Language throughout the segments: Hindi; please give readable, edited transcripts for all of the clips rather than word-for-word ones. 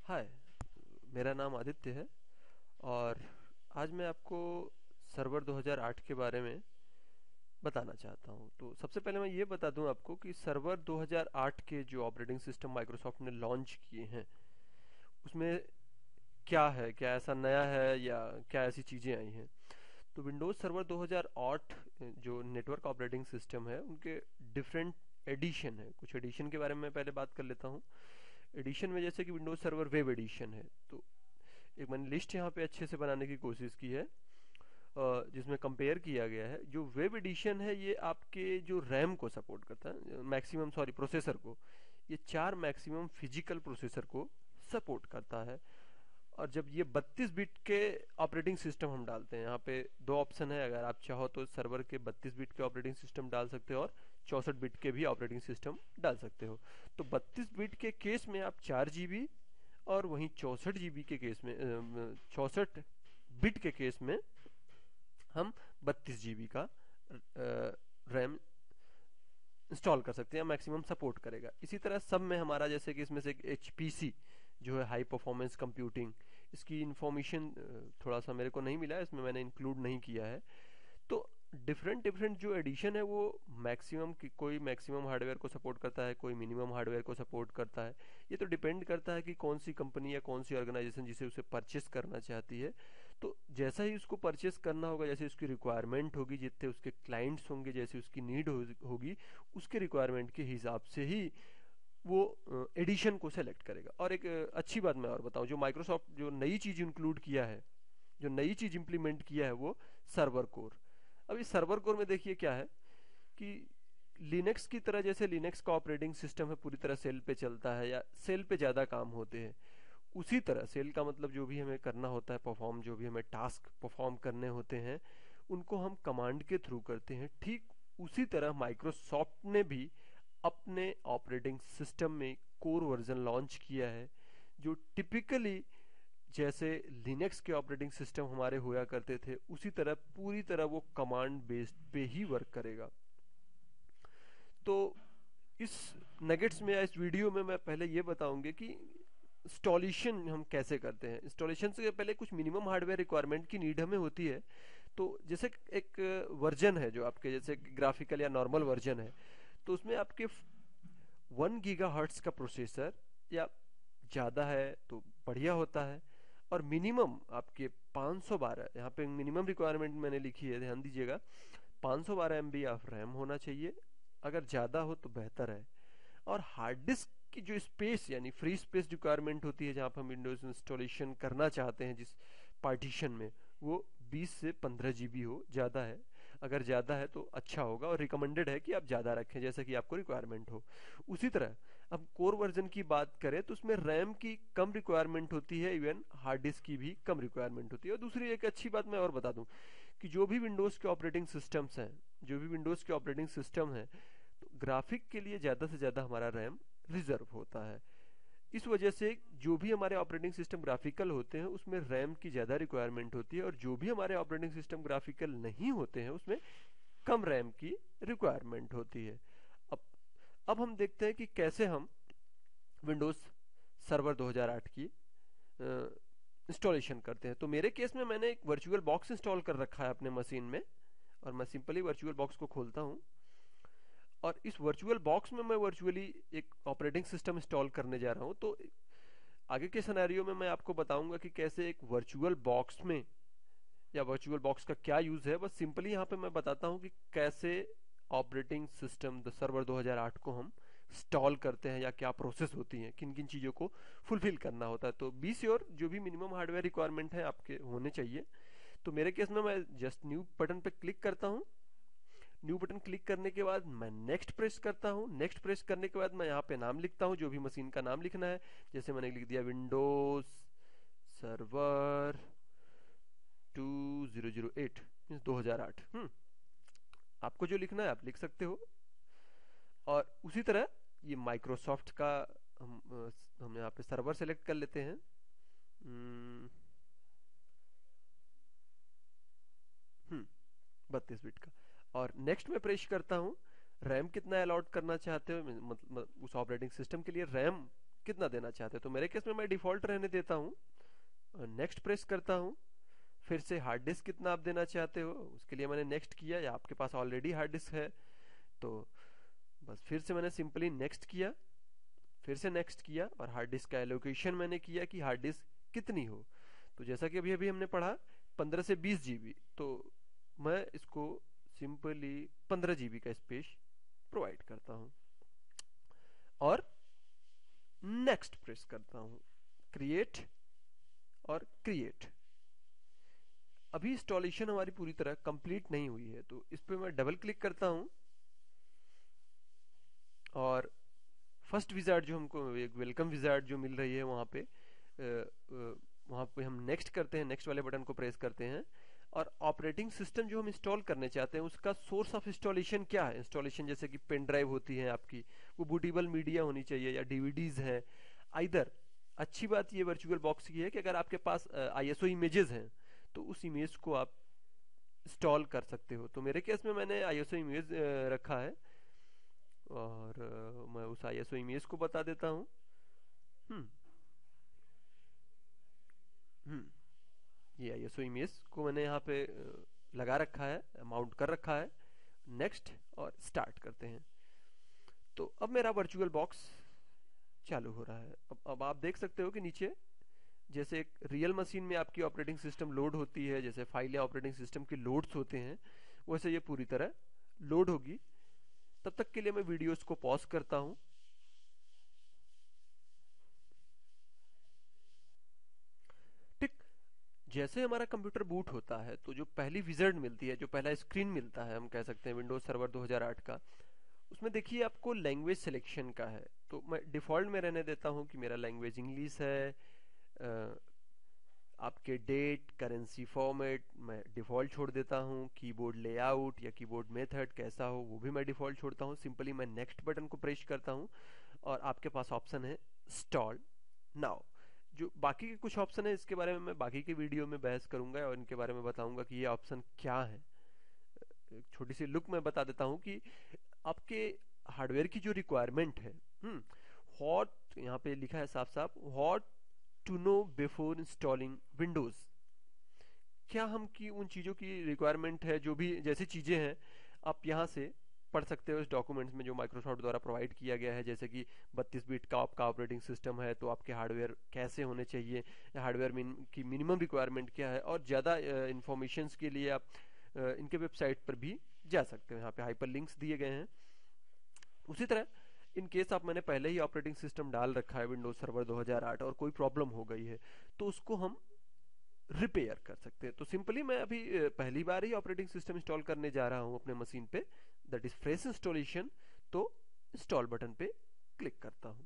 हाय, मेरा नाम आदित्य है और आज मैं आपको सर्वर 2008 के बारे में बताना चाहता हूँ। तो सबसे पहले मैं ये बता दूं आपको कि सर्वर 2008 के जो ऑपरेटिंग सिस्टम माइक्रोसॉफ्ट ने लॉन्च किए हैं उसमें क्या है, क्या ऐसा नया है या क्या ऐसी चीज़ें आई हैं। तो विंडोज़ सर्वर 2008 जो नेटवर्क ऑपरेटिंग सिस्टम है उनके डिफरेंट एडिशन है। कुछ एडिशन के बारे में मैं पहले बात कर लेता हूँ। एडिशन में जैसे कि विंडोज़ सर्वर वेब एडिशन है, तो एक मैंने लिस्ट यहाँ पे अच्छे से बनाने की कोशिश की है, जिसमें कंपेयर किया गया है। जो वेब एडिशन है ये आपके जो रैम को सपोर्ट करता है, मैक्सिमम सॉरी प्रोसेसर को, ये 4 मैक्सिमम फिजिकल प्रोसेसर को सपोर्ट करता है। और जब ये 32 बिट के ऑपरेटिंग सिस्टम हम डालते हैं, यहाँ पे दो ऑप्शन है, अगर आप चाहो तो सर्वर के 32 बिट के ऑपरेटिंग सिस्टम डाल सकते हो और 64 बिट के भी ऑपरेटिंग सिस्टम डाल सकते हो। तो 32 बिट के केस में आप 4 GB, और वहीं 64 GB के केस में 64 बिट के केस में हम 32 GB का रैम इंस्टॉल कर सकते हैं, मैक्सिमम सपोर्ट करेगा। इसी तरह सब में हमारा, जैसे कि इसमें से HPC जो है हाई परफॉर्मेंस कंप्यूटिंग, इसकी इंफॉर्मेशन थोड़ा सा मेरे को नहीं मिला है, इसमें मैंने इंक्लूड नहीं किया है। तो डिफरेंट डिफरेंट जो एडिशन है वो मैक्सिमम की, कोई मैक्सिमम हार्डवेयर को सपोर्ट करता है, कोई मिनिमम हार्डवेयर को सपोर्ट करता है। ये तो डिपेंड करता है कि कौन सी कंपनी या कौन सी ऑर्गेनाइजेशन जिसे उसे परचेस करना चाहती है। तो जैसा ही उसको परचेस करना होगा, जैसे उसकी रिक्वायरमेंट होगी, जितने उसके क्लाइंट्स होंगे, जैसे उसकी नीड होगी, उसके रिक्वायरमेंट के हिसाब से ही वो एडिशन को सेलेक्ट करेगा। और एक अच्छी बात मैं और बताऊं, जो माइक्रोसॉफ्ट जो नई चीज इंक्लूड किया है, जो नई चीज इंप्लीमेंट किया है, वो सर्वर कोर। अब इस सर्वर कोर में देखिए क्या है कि लिनक्स की तरह, जैसे लिनक्स का ऑपरेटिंग सिस्टम है पूरी तरह सेल पे चलता है या सेल पे ज़्यादा काम होते हैं, उसी तरह सेल का मतलब जो भी हमें करना होता है परफॉर्म, जो भी हमें टास्क परफॉर्म करने होते हैं उनको हम कमांड के थ्रू करते हैं। ठीक उसी तरह माइक्रोसॉफ्ट ने भी अपने ऑपरेटिंग सिस्टम में कोर वर्जन लॉन्च किया है, जो टिपिकली जैसे लिनक्स के ऑपरेटिंग सिस्टम हमारे होया करते थे उसी तरह पूरी तरह वो कमांड बेस्ड पे ही वर्क करेगा। तो इस नगेट्स में या इस वीडियो में मैं पहले ये बताऊंगी कि इंस्टॉलेशन हम कैसे करते हैं। इंस्टॉलेशन से पहले कुछ मिनिमम हार्डवेयर रिक्वायरमेंट की नीड हमें होती है। तो जैसे एक वर्जन है जो आपके, जैसे ग्राफिकल या नॉर्मल वर्जन है, तो उसमें आपके 1 GHz का प्रोसेसर या ज़्यादा है तो बढ़िया होता है। और मिनिमम आपके 512, यहाँ पे मिनिमम रिक्वायरमेंट मैंने लिखी है, ध्यान दीजिएगा, 512 MB ऑफ रैम होना चाहिए। अगर ज़्यादा हो तो बेहतर है। और हार्ड डिस्क की जो स्पेस यानी फ्री स्पेस रिक्वायरमेंट होती है, जहाँ पर हम विंडोज इंस्टॉलेशन करना चाहते हैं जिस पार्टीशन में, वो 20 से 15 GB हो, ज़्यादा है। अगर ज़्यादा है तो अच्छा होगा, और रिकमेंडेड है कि आप ज़्यादा रखें जैसा कि आपको रिक्वायरमेंट हो। उसी तरह अब कोर वर्जन की बात करें तो उसमें रैम की कम रिक्वायरमेंट होती है, इवन हार्ड डिस्क की भी कम रिक्वायरमेंट होती है। और दूसरी एक अच्छी बात मैं और बता दूं कि जो भी विंडोज़ के ऑपरेटिंग सिस्टम्स हैं, जो भी विंडोज़ के ऑपरेटिंग सिस्टम है, तो ग्राफिक के लिए ज़्यादा से ज़्यादा हमारा रैम रिजर्व होता है। इस वजह से जो भी हमारे ऑपरेटिंग सिस्टम ग्राफिकल होते हैं उसमें रैम की ज़्यादा रिक्वायरमेंट होती है, और जो भी हमारे ऑपरेटिंग सिस्टम ग्राफिकल नहीं होते हैं उसमें कम रैम की रिक्वायरमेंट होती है। अब अब हम देखते हैं कि कैसे हम विंडोज़ सर्वर 2008 की इंस्टॉलेशन करते हैं। तो मेरे केस में मैंने एक वर्चुअल बॉक्स इंस्टॉल कर रखा है अपने मशीन में, और मैं सिंपली वर्चुअल बॉक्स को खोलता हूँ। और इस वर्चुअल बॉक्स में मैं वर्चुअली एक ऑपरेटिंग सिस्टम इंस्टॉल करने जा रहा हूँ। तो आगे के सिनेरियो में मैं आपको बताऊंगा कि कैसे एक वर्चुअल बॉक्स में, या वर्चुअल बॉक्स का क्या यूज है। बस सिंपली यहाँ पे मैं बताता हूँ कि कैसे ऑपरेटिंग सिस्टम द सर्वर 2008 को हम इंस्टॉल करते हैं, या क्या प्रोसेस होती है, किन किन चीज़ों को फुलफिल करना होता है। तो बी श्योर जो भी मिनिमम हार्डवेयर रिक्वायरमेंट है आपके होने चाहिए। तो मेरे केस में मैं जस्ट न्यू बटन पे क्लिक करता हूँ। न्यू बटन क्लिक करने के बाद मैं नेक्स्ट प्रेस करता हूँ। नेक्स्ट प्रेस करने के बाद मैं यहाँ पे नाम लिखता हूँ, जो भी मशीन का नाम लिखना है। जैसे मैंने लिख दिया विंडोज सर्वर 2008 मीन्स 2008। आपको जो लिखना है आप लिख सकते हो। और उसी तरह ये माइक्रोसॉफ्ट का हम यहाँ पे सर्वर सेलेक्ट कर लेते हैं। 32 बिट का, और नेक्स्ट में प्रेस करता हूँ। रैम कितना अलॉट करना चाहते हो, मतलब उस ऑपरेटिंग सिस्टम के लिए रैम कितना देना चाहते हैं। तो मेरे केस में मैं डिफॉल्ट रहने देता हूँ, नेक्स्ट प्रेस करता हूँ। फिर से हार्ड डिस्क कितना आप देना चाहते हो, उसके लिए मैंने नेक्स्ट किया, या आपके पास ऑलरेडी हार्ड डिस्क है तो बस फिर से मैंने सिंपली नेक्स्ट किया, फिर से नेक्स्ट किया, और हार्ड डिस्क का एलोकेशन मैंने किया कि हार्ड डिस्क कितनी हो। तो जैसा कि अभी अभी हमने पढ़ा 15 से 20 GB, तो मैं इसको सिंपली 15 GB का स्पेस प्रोवाइड करता हूँ और नेक्स्ट प्रेस करता हूँ, क्रिएट और क्रिएट। अभी इंस्टॉलेशन हमारी पूरी तरह कंप्लीट नहीं हुई है, तो इस पे मैं डबल क्लिक करता हूँ और फर्स्ट विजार्ड जो हमको एक वेलकम विजार्ड जो मिल रही है वहाँ पे हम नेक्स्ट करते हैं, नेक्स्ट वाले बटन को प्रेस करते हैं। और ऑपरेटिंग सिस्टम जो हम इंस्टॉल करने चाहते हैं उसका सोर्स ऑफ इंस्टॉलेशन क्या है। इंस्टॉलेशन जैसे कि पेन ड्राइव होती है आपकी, वो बूटेबल मीडिया होनी चाहिए या डीवीडीज है आइदर। अच्छी बात ये वर्चुअल बॉक्स की है कि अगर आपके पास आईएसओ इमेजेस हैं तो उस इमेज को आप इंस्टॉल कर सकते हो। तो मेरे केस में मैंने आईएसओ इमेज रखा है और मैं उस आईएसओ इमेज को बता देता हूँ। हम्म ये आईएसओ इमेज को मैंने यहाँ पे लगा रखा है, माउंट कर रखा है। नेक्स्ट और स्टार्ट करते हैं। तो अब मेरा वर्चुअल बॉक्स चालू हो रहा है। अब आप देख सकते हो कि नीचे जैसे एक रियल मशीन में आपकी ऑपरेटिंग सिस्टम लोड होती है, जैसे फाइल या ऑपरेटिंग सिस्टम के लोड्स होते हैं, वैसे ये पूरी तरह लोड होगी। तब तक के लिए मैं वीडियोस को पॉज करता हूं। ठीक जैसे हमारा कंप्यूटर बूट होता है तो जो पहली विजर्ड मिलती है, जो पहला स्क्रीन मिलता है, हम कह सकते हैं विंडोज सर्वर 2008 का, उसमें देखिए आपको लैंग्वेज सिलेक्शन का है। तो मैं डिफॉल्ट में रहने देता हूं कि मेरा लैंग्वेज इंग्लिश है। आपके डेट, करेंसी फॉर्मेट मैं डिफ़ॉल्ट छोड़ देता हूँ। कीबोर्ड लेआउट या कीबोर्ड मेथड कैसा हो वो भी मैं डिफ़ॉल्ट छोड़ता हूँ। सिंपली मैं नेक्स्ट बटन को प्रेस करता हूँ और आपके पास ऑप्शन है इंस्टॉल नाउ। जो बाकी के कुछ ऑप्शन है इसके बारे में मैं बाकी के वीडियो में बहस करूंगा और इनके बारे में बताऊंगा कि ये ऑप्शन क्या है। एक छोटी सी लुक मैं बता देता हूँ कि आपके हार्डवेयर की जो रिक्वायरमेंट है, व्हाट यहाँ पे लिखा है साफ साफ, what to know before installing Windows. क्या हम की उन चीज़ों की रिक्वायरमेंट है, जो भी जैसी चीज़ें हैं आप यहाँ से पढ़ सकते हो इस डॉक्यूमेंट्स में जो माइक्रोसॉफ्ट द्वारा प्रोवाइड किया गया है। जैसे कि 32 बिट का आपका ऑपरेटिंग सिस्टम है तो आपके हार्डवेयर कैसे होने चाहिए, हार्डवेयर की मिनिमम रिक्वायरमेंट क्या है, और ज़्यादा इंफॉर्मेशंस के लिए आप इनके वेबसाइट पर भी जा सकते हो। यहाँ पे हाइपर लिंक्स दिए गए हैं। उसी तरह इन केस आप मैंने पहले ही ऑपरेटिंग सिस्टम डाल रखा है विंडोज सर्वर 2008 और कोई प्रॉब्लम हो गई है तो उसको हम रिपेयर कर सकते हैं। तो सिंपली मैं अभी पहली बार ही ऑपरेटिंग सिस्टम इंस्टॉल करने जा रहा हूं अपने मशीन पे, दैट इज फ्रेश इंस्टॉलेशन। तो इंस्टॉल बटन पे क्लिक करता हूं।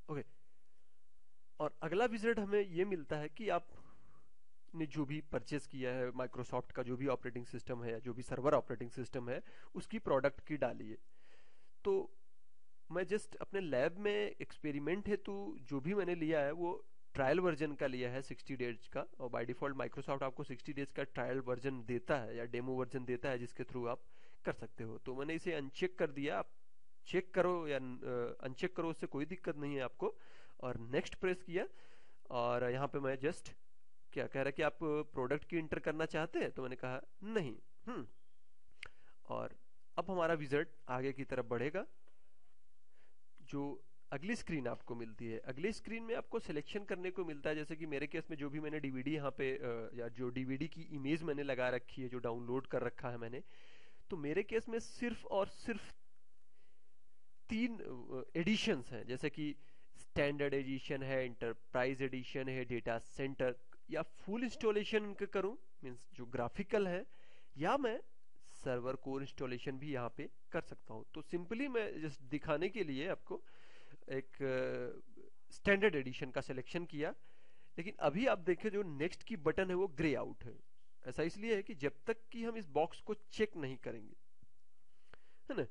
ओके, और अगला विजिट हमें ये मिलता है कि आप ने जो भी परचेस किया है माइक्रोसॉफ्ट का जो भी ऑपरेटिंग सिस्टम है या जो भी सर्वर ऑपरेटिंग सिस्टम है उसकी प्रोडक्ट की डालिए। तो मैं जस्ट अपने लैब में एक्सपेरिमेंट हेतु जो भी मैंने लिया है वो ट्रायल वर्जन का लिया है 60 डेज का, और बाय डिफॉल्ट माइक्रोसॉफ्ट आपको 60 डेज का ट्रायल वर्जन देता है या डेमो वर्जन देता है जिसके थ्रू आप कर सकते हो। तो मैंने इसे अनचेक कर दिया। आप चेक करो या अनचेक करो, उससे कोई दिक्कत नहीं है आपको। और नेक्स्ट प्रेस किया और यहाँ पे मैं जस्ट क्या कह रहा है कि आप प्रोडक्ट की इंटर करना चाहते हैं, तो मैंने कहा नहीं। और अब हमारा विजिट आगे की तरफ बढ़ेगा। जो अगली स्क्रीन आपको मिलती है, अगली स्क्रीन में आपको सिलेक्शन करने को मिलता है। जैसे कि मेरे केस में जो भी मैंने डीवीडी यहाँ पे या जो डीवीडी की इमेज मैंने लगा रखी है, जो डाउनलोड कर रखा है मैंने, तो मेरे केस में सिर्फ और सिर्फ 3 एडिशंस हैं। जैसे कि स्टैंडर्ड एडिशन है, इंटरप्राइज एडिशन है, डेटा सेंटर, या फुल इंस्टॉलेशन करूं मींस जो ग्राफिकल है, या मैं सर्वर कोर इंस्टॉलेशन भी यहाँ पे कर सकता हूँ। तो सिंपली मैं जस्ट दिखाने के लिए आपको एक स्टैंडर्ड एडिशन का सिलेक्शन किया। लेकिन अभी आप देखें जो नेक्स्ट की बटन है वो ग्रे आउट है। ऐसा इसलिए है कि जब तक कि हम इस बॉक्स को चेक नहीं करेंगे, है ना,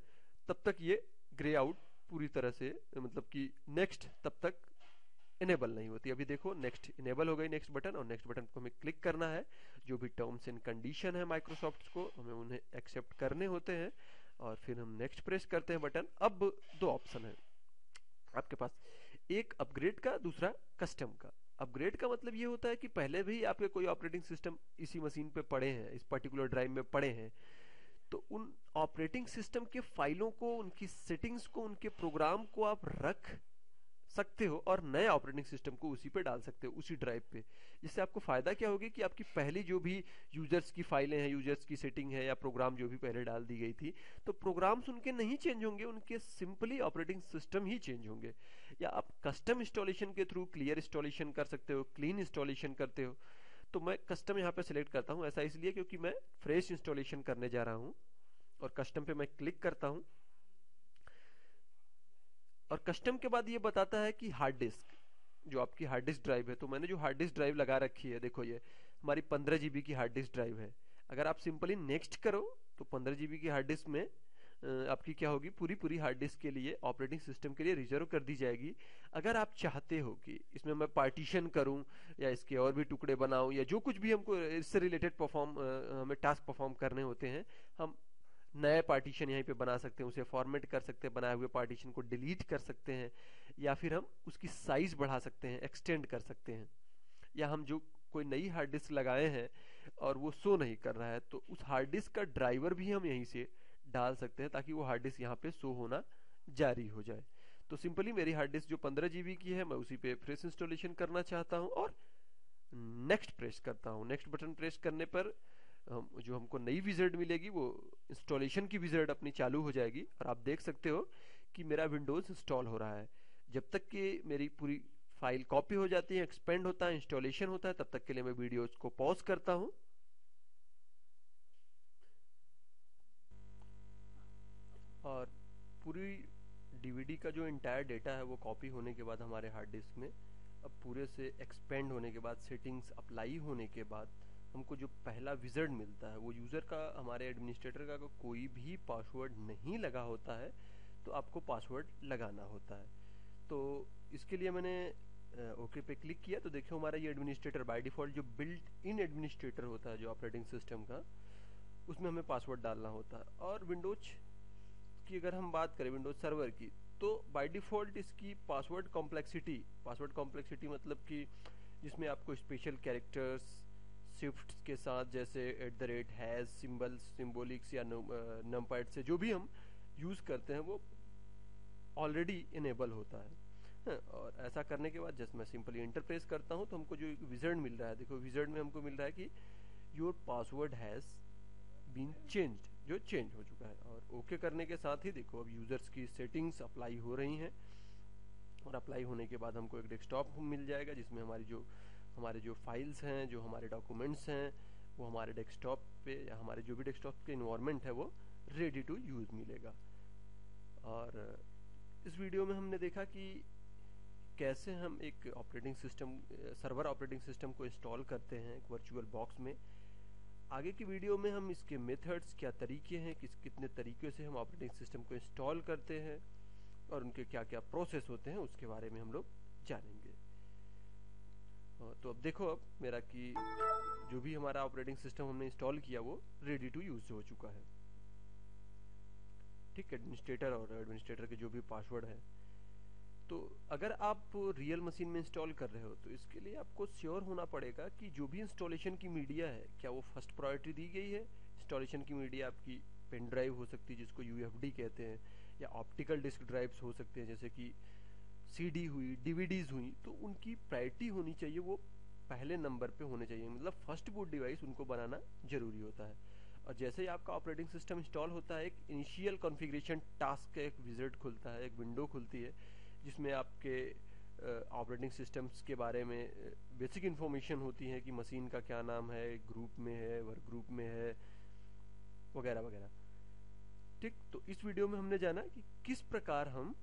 तब तक ये ग्रे आउट पूरी तरह से मतलब कि नेक्स्ट तब तक इनेबल नहीं होती। अभी देखो नेक्स्ट इनेबल हो गई, नेक्स्ट बटन, और नेक्स्ट बटन को हमें क्लिक करना है। जो भी टर्म्स एंड कंडीशन है माइक्रोसॉफ्ट को, हमें उन्हें एक्सेप्ट करने होते हैं, और फिर हम नेक्स्ट प्रेस करते हैं बटन। अब दो ऑप्शन है आपके पास, एक अपग्रेड का, दूसरा कस्टम का। अपग्रेड का मतलब ये होता है कि पहले भी आपके कोई ऑपरेटिंग सिस्टम इसी मशीन पे पड़े हैं, इस पर्टिकुलर ड्राइव में पड़े हैं, तो उन ऑपरेटिंग सिस्टम के फाइलों को, उनकी सेटिंग्स को, उनके प्रोग्राम को आप रख सकते हो और नए ऑपरेटिंग सिस्टम को उसी पे डाल सकते हो, उसी ड्राइव पे। जिससे आपको फायदा क्या होगी कि आपकी पहली जो भी यूजर्स की फाइलें हैं, यूजर्स की सेटिंग है या प्रोग्राम जो भी पहले डाल दी गई थी, तो प्रोग्राम्स उनके नहीं चेंज होंगे, उनके सिंपली ऑपरेटिंग सिस्टम ही चेंज होंगे। या आप कस्टम इंस्टॉलेशन के थ्रू क्लियर इंस्टॉलेशन कर सकते हो, क्लीन इंस्टॉलेशन करते हो। तो मैं कस्टम यहाँ पे सिलेक्ट करता हूँ, ऐसा इसलिए क्योंकि मैं फ्रेश इंस्टॉलेशन करने जा रहा हूँ। और कस्टम पे मैं क्लिक करता हूँ, और कस्टम के बाद ये बताता है कि हार्ड डिस्क, जो आपकी हार्ड डिस्क ड्राइव है। तो मैंने जो हार्ड डिस्क ड्राइव लगा रखी है, देखो ये हमारी 15 GB की हार्ड डिस्क ड्राइव है। अगर आप सिंपली नेक्स्ट करो तो 15 GB की हार्ड डिस्क में आपकी क्या होगी, पूरी पूरी हार्ड डिस्क के लिए, ऑपरेटिंग सिस्टम के लिए रिजर्व कर दी जाएगी। अगर आप चाहते हो कि इसमें मैं पार्टीशन करूं या इसके और भी टुकड़े बनाऊं, या जो कुछ भी हमको इससे रिलेटेड हमें टास्क परफॉर्म करने होते हैं, हम नए पार्टीशन यहीं पे बना सकते हैं, उसे फॉर्मेट कर सकते हैं, बनाए हुए पार्टीशन को डिलीट कर सकते हैं, या फिर हम उसकी साइज बढ़ा सकते हैं, एक्सटेंड कर सकते हैं। या हम जो कोई नई हार्ड डिस्क लगाए हैं और वो शो नहीं कर रहा है, तो उस हार्ड डिस्क का ड्राइवर भी हम यहीं से डाल सकते हैं, ताकि वो हार्ड डिस्क यहाँ पे शो होना जारी हो जाए। तो सिंपली मेरी हार्ड डिस्क जो 15 GB की है, मैं उसी पे फ्रेश इंस्टॉलेशन करना चाहता हूँ, और नेक्स्ट प्रेस करता हूँ। नेक्स्ट बटन प्रेस करने पर जो हमको नई विज़ार्ड मिलेगी, वो इंस्टॉलेशन की विज़ार्ड अपनी चालू हो जाएगी, और आप देख सकते हो कि मेरा विंडोज़ इंस्टॉल हो रहा है। जब तक कि मेरी पूरी फाइल कॉपी हो जाती है, एक्सपेंड होता है, इंस्टॉलेशन होता है, तब तक के लिए मैं वीडियोज को पॉज करता हूँ। और पूरी डीवीडी का जो इंटायर डेटा है वो कॉपी होने के बाद हमारे हार्ड डिस्क में, अब पूरे से एक्सपेंड होने के बाद, सेटिंग्स अप्लाई होने के बाद, हमको जो पहला विज़ार्ड मिलता है, वो यूज़र का, हमारे एडमिनिस्ट्रेटर का कोई भी पासवर्ड नहीं लगा होता है, तो आपको पासवर्ड लगाना होता है। तो इसके लिए मैंने ओके पे क्लिक किया, तो देखो हमारा ये एडमिनिस्ट्रेटर बाय डिफ़ॉल्ट जो बिल्ट इन एडमिनिस्ट्रेटर होता है जो ऑपरेटिंग सिस्टम का, उसमें हमें पासवर्ड डालना होता है। और विंडोज की अगर हम बात करें, विंडोज सर्वर की, तो बाय डिफ़ॉल्ट इसकी पासवर्ड कॉम्प्लेक्सिटी मतलब कि जिसमें आपको स्पेशल कैरेक्टर्स, शिफ्ट के साथ, जैसे @ सिंबल्स, सिंबॉलिक्स या नमपैड से जो भी हम यूज़ करते हैं, वो ऑलरेडी इनेबल होता है। हाँ, और ऐसा करने के बाद जस्ट मैं सिंपली एंटर प्रेस करता हूँ, तो हमको जो विज़ार्ड मिल रहा है, देखो विज़ार्ड में हमको मिल रहा है कि your password has been changed, जो चेंज हो चुका है। और ओके करने के साथ ही देखो अब यूज़र्स की सेटिंग्स अप्लाई हो रही हैं, और अप्लाई होने के बाद हमको एक डेस्कटॉप मिल जाएगा, जिसमें हमारे जो फाइल्स हैं, जो हमारे डॉक्यूमेंट्स हैं, वो हमारे डेस्कटॉप पे, या हमारे जो भी डेस्कटॉप के इन्वायरमेंट है, वो रेडी टू यूज़ मिलेगा। और इस वीडियो में हमने देखा कि कैसे हम एक operating system, server operating system को इंस्टॉल करते हैं एक वर्चुअल बॉक्स में। आगे की वीडियो में हम इसके मेथड्स, क्या तरीके हैं, कितने तरीक़े से हम ऑपरेटिंग सिस्टम को इंस्टॉल करते हैं, और उनके क्या क्या प्रोसेस होते हैं, उसके बारे में हम लोग जानेंगे। तो अब देखो, अब मेरा कि जो भी हमारा ऑपरेटिंग सिस्टम हमने इंस्टॉल किया, वो रेडी टू यूज़ हो चुका है। ठीक, एडमिनिस्ट्रेटर और एडमिनिस्ट्रेटर के जो भी पासवर्ड है। तो अगर आप रियल मशीन में इंस्टॉल कर रहे हो, तो इसके लिए आपको श्योर होना पड़ेगा कि जो भी इंस्टॉलेशन की मीडिया है, क्या वो फर्स्ट प्रायोरिटी दी गई है। इंस्टॉलेशन की मीडिया आपकी पेन ड्राइव हो सकती है, जिसको यूएफडी कहते हैं, या ऑप्टिकल डिस्क ड्राइव्स हो सकते हैं, जैसे कि सीडी हुई, डीवीडीज हुई। तो उनकी प्रायोरिटी होनी चाहिए, वो पहले नंबर पे होने चाहिए, मतलब फर्स्ट बूट डिवाइस उनको बनाना जरूरी होता है। और जैसे ही आपका ऑपरेटिंग सिस्टम इंस्टॉल होता है, एक इनिशियल कॉन्फ़िगरेशन टास्क का एक विज़ार्ड खुलता है, एक विंडो खुलती है, जिसमें आपके ऑपरेटिंग सिस्टम्स के बारे में बेसिक इन्फॉर्मेशन होती है कि मशीन का क्या नाम है, ग्रुप में है, वर्क ग्रुप में है, वगैरह वगैरह। ठीक, तो इस वीडियो में हमने जाना कि किस प्रकार हम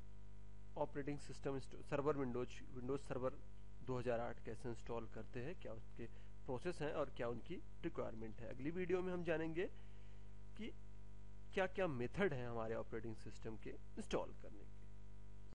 operating system server Windows server 2008 कैसे इंस्टॉल करते हैं, क्या उसके प्रोसेस हैं और क्या उनकी रिक्वायरमेंट है। अगली वीडियो में हम जानेंगे कि क्या क्या मेथड है हमारे ऑपरेटिंग सिस्टम के इंस्टॉल करने के।